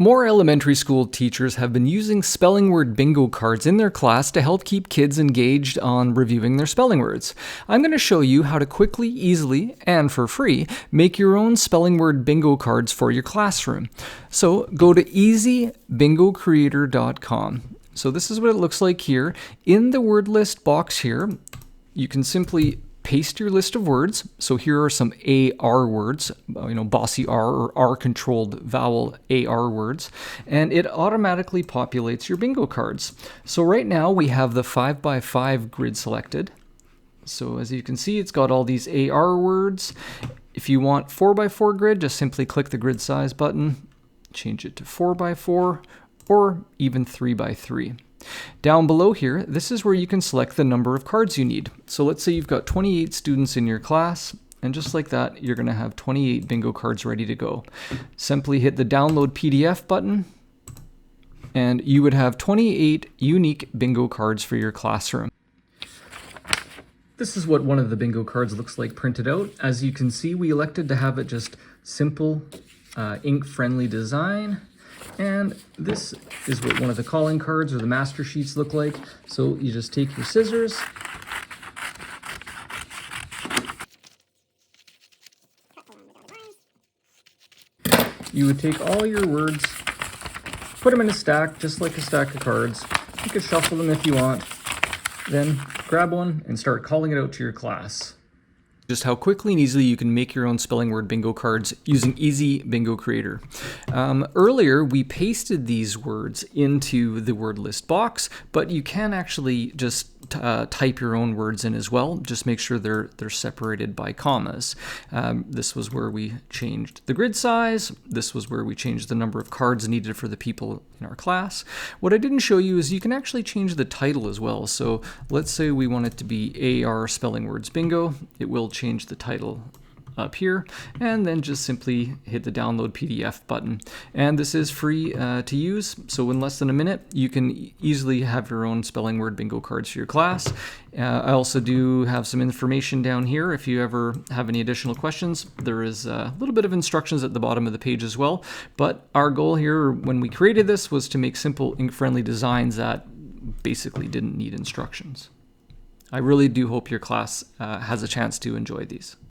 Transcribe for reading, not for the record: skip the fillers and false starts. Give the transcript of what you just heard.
More elementary school teachers have been using spelling word bingo cards in their class to help keep kids engaged on reviewing their spelling words. I'm going to show you how to quickly, easily, and for free make your own spelling word bingo cards for your classroom. So go to EasyBingoCreator.com. So this is what it looks like here. In the word list box here, you can simply paste your list of words. So here are some AR words, bossy R or R-controlled vowel AR words, and it automatically populates your bingo cards. So right now we have the 5x5 grid selected. So as you can see, it's got all these AR words. If you want 4x4 grid, just simply click the grid size button, change it to 4x4 or even 3x3. Down below here, this is where you can select the number of cards you need. So let's say you've got 28 students in your class, and just like that, you're going to have 28 bingo cards ready to go. Simply hit the download PDF button, and you would have 28 unique bingo cards for your classroom. This is what one of the bingo cards looks like printed out. As you can see, we elected to have it just simple, ink-friendly design. And this is what one of the calling cards or the master sheets look like. So you just take your scissors, you would take all your words, put them in a stack, just like a stack of cards. You could shuffle them if you want, then grab one and start calling it out to your class. Just how quickly and easily you can make your own spelling word bingo cards using EasyBingoCreator. Earlier, we pasted these words into the word list box, but you can actually just type your own words in as well. Just make sure they're separated by commas. This was where we changed the grid size. This was where we changed the number of cards needed for the people in our class. What I didn't show you is you can actually change the title as well. So let's say we want it to be AR spelling words bingo. It will change the title up here, and then just simply hit the download PDF button. And this is free to use, so in less than a minute you can easily have your own spelling word bingo cards for your class. I also do have some information down here if you ever have any additional questions. There is a little bit of instructions at the bottom of the page as well, but our goal here when we created this was to make simple ink-friendly designs that basically didn't need instructions. I really do hope your class has a chance to enjoy these.